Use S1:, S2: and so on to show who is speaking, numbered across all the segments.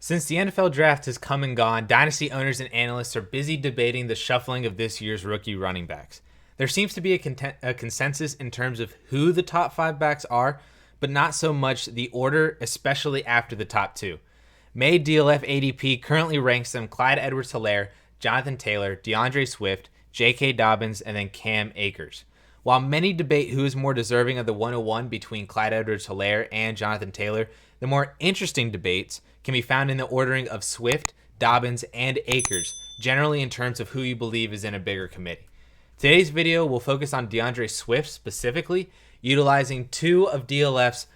S1: Since the NFL draft has come and gone, Dynasty owners and analysts are busy debating the shuffling of this year's rookie running backs. There seems to be a consensus in terms of who the top 5 backs are, but not so much the order, especially after the top 2. May DLF ADP currently ranks them Clyde Edwards-Helaire, Jonathan Taylor, DeAndre Swift, J.K. Dobbins, and then Cam Akers. While many debate who is more deserving of the 101 between Clyde Edwards-Helaire and Jonathan Taylor, the more interesting debates can be found in the ordering of Swift, Dobbins, and Akers, generally in terms of who you believe is in a bigger committee. Today's video will focus on DeAndre Swift specifically, utilizing 2 of DLF's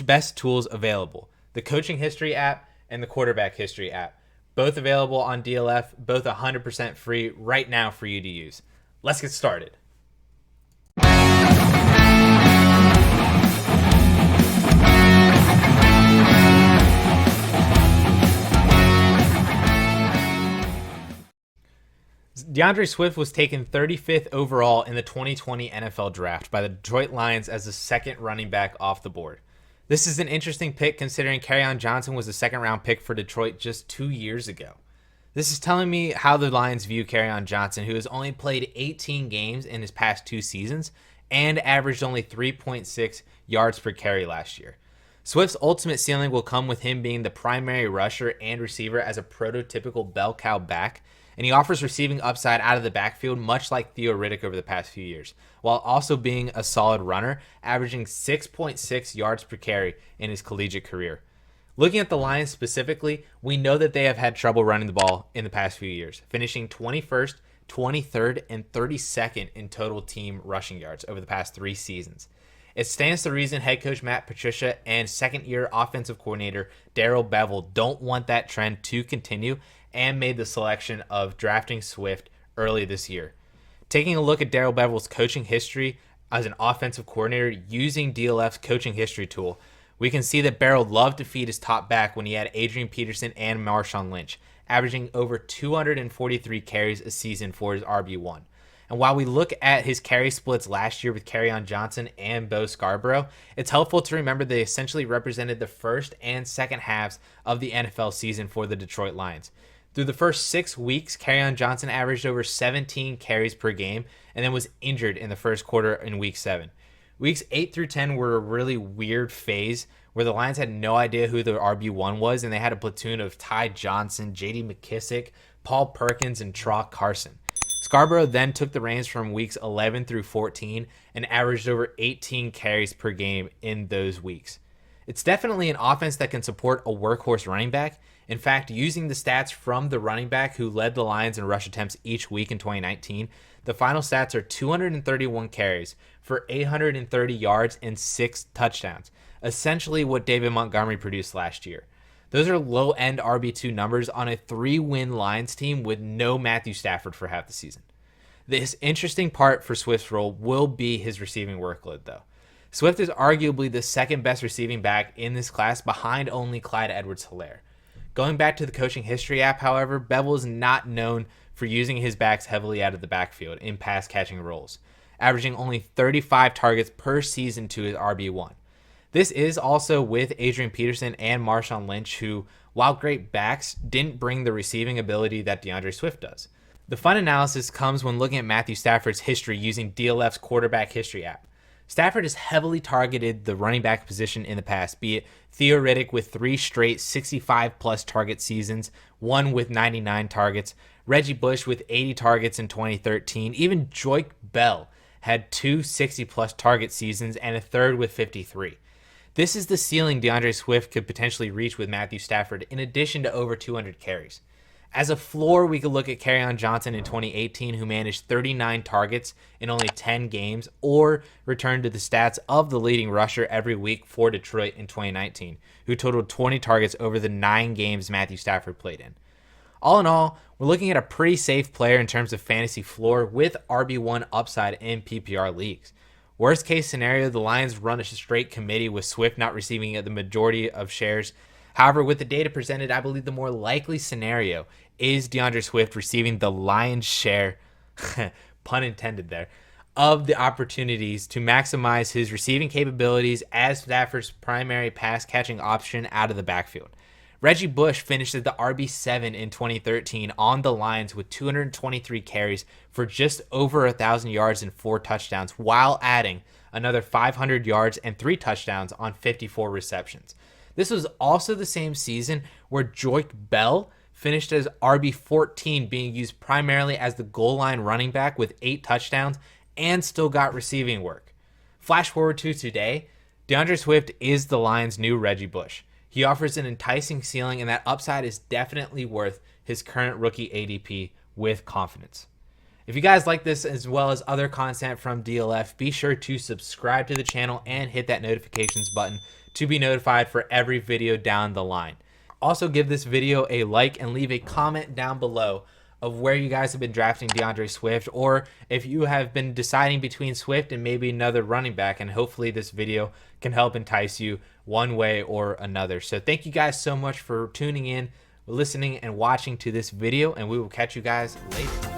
S1: best tools available, the Coaching History app and the Quarterback History app. Both available on DLF, both 100% free right now for you to use. Let's get started. DeAndre Swift was taken 35th overall in the 2020 NFL Draft by the Detroit Lions as the second running back off the board. This is an interesting pick considering Kerryon Johnson was a second-round pick for Detroit just 2 years ago. This is telling me how the Lions view Kerryon Johnson, who has only played 18 games in his past 2 seasons and averaged only 3.6 yards per carry last year. Swift's ultimate ceiling will come with him being the primary rusher and receiver as a prototypical bell cow back, and he offers receiving upside out of the backfield much like Theo Riddick over the past few years, while also being a solid runner, averaging 6.6 yards per carry in his collegiate career. Looking at the Lions specifically, we know that they have had trouble running the ball in the past few years, finishing 21st, 23rd, and 32nd in total team rushing yards over the past 3 seasons. It stands to reason head coach Matt Patricia and second-year offensive coordinator Darrell Bevell don't want that trend to continue and made the selection of drafting Swift early this year. Taking a look at Darrell Bevell's coaching history as an offensive coordinator using DLF's coaching history tool, we can see that Barrow loved to feed his top back when he had Adrian Peterson and Marshawn Lynch, averaging over 243 carries a season for his RB1. And while we look at his carry splits last year with Kerryon Johnson and Bo Scarborough, it's helpful to remember they essentially represented the first and second halves of the NFL season for the Detroit Lions. Through the first 6 weeks, Kerryon Johnson averaged over 17 carries per game and then was injured in the first quarter in Week 7. Weeks 8 through 10 were a really weird phase where the Lions had no idea who the RB1 was, and they had a platoon of Ty Johnson, J.D. McKissick, Paul Perkins, and Troy Carson. Scarborough then took the reins from weeks 11 through 14 and averaged over 18 carries per game in those weeks. It's definitely an offense that can support a workhorse running back. In fact, using the stats from the running back who led the Lions in rush attempts each week in 2019, the final stats are 231 carries for 830 yards and 6 touchdowns, essentially what David Montgomery produced last year. Those are low-end RB2 numbers on a 3-win Lions team with no Matthew Stafford for half the season. This interesting part for Swift's role will be his receiving workload, though. Swift is arguably the second best receiving back in this class behind only Clyde Edwards-Helaire. Going back to the Coaching History app, however, Bevell is not known for using his backs heavily out of the backfield in pass-catching roles, averaging only 35 targets per season to his RB1. This is also with Adrian Peterson and Marshawn Lynch, who, while great backs, didn't bring the receiving ability that DeAndre Swift does. The fun analysis comes when looking at Matthew Stafford's history using DLF's Quarterback History app. Stafford has heavily targeted the running back position in the past, be it Theo Riddick with 3 straight 65-plus target seasons, 1 with 99 targets, Reggie Bush with 80 targets in 2013, even Joyke Bell had 2 60-plus target seasons and a third with 53. This is the ceiling DeAndre Swift could potentially reach with Matthew Stafford, in addition to over 200 carries. As a floor, we could look at Kerryon Johnson in 2018, who managed 39 targets in only 10 games, or return to the stats of the leading rusher every week for Detroit in 2019, who totaled 20 targets over the 9 games Matthew Stafford played in. All in all, we're looking at a pretty safe player in terms of fantasy floor with RB1 upside in PPR leagues. Worst case scenario, the Lions run a straight committee with Swift not receiving the majority of shares. However, with the data presented, I believe the more likely scenario is DeAndre Swift receiving the lion's share, pun intended there, of the opportunities to maximize his receiving capabilities as Stafford's primary pass-catching option out of the backfield. Reggie Bush finished as the RB7 in 2013 on the Lions with 223 carries for just over 1,000 yards and 4 touchdowns, while adding another 500 yards and 3 touchdowns on 54 receptions. This was also the same season where Joik Bell finished as RB14, being used primarily as the goal line running back with 8 touchdowns and still got receiving work. Flash forward to today, DeAndre Swift is the Lions' new Reggie Bush. He offers an enticing ceiling, and that upside is definitely worth his current rookie ADP with confidence. If you guys like this as well as other content from DLF, be sure to subscribe to the channel and hit that notifications button to be notified for every video down the line. Also, give this video a like and leave a comment down below of where you guys have been drafting DeAndre Swift, or if you have been deciding between Swift and maybe another running back, and hopefully this video can help entice you one way or another. So thank you guys so much for tuning in, listening, and watching to this video, and we will catch you guys later.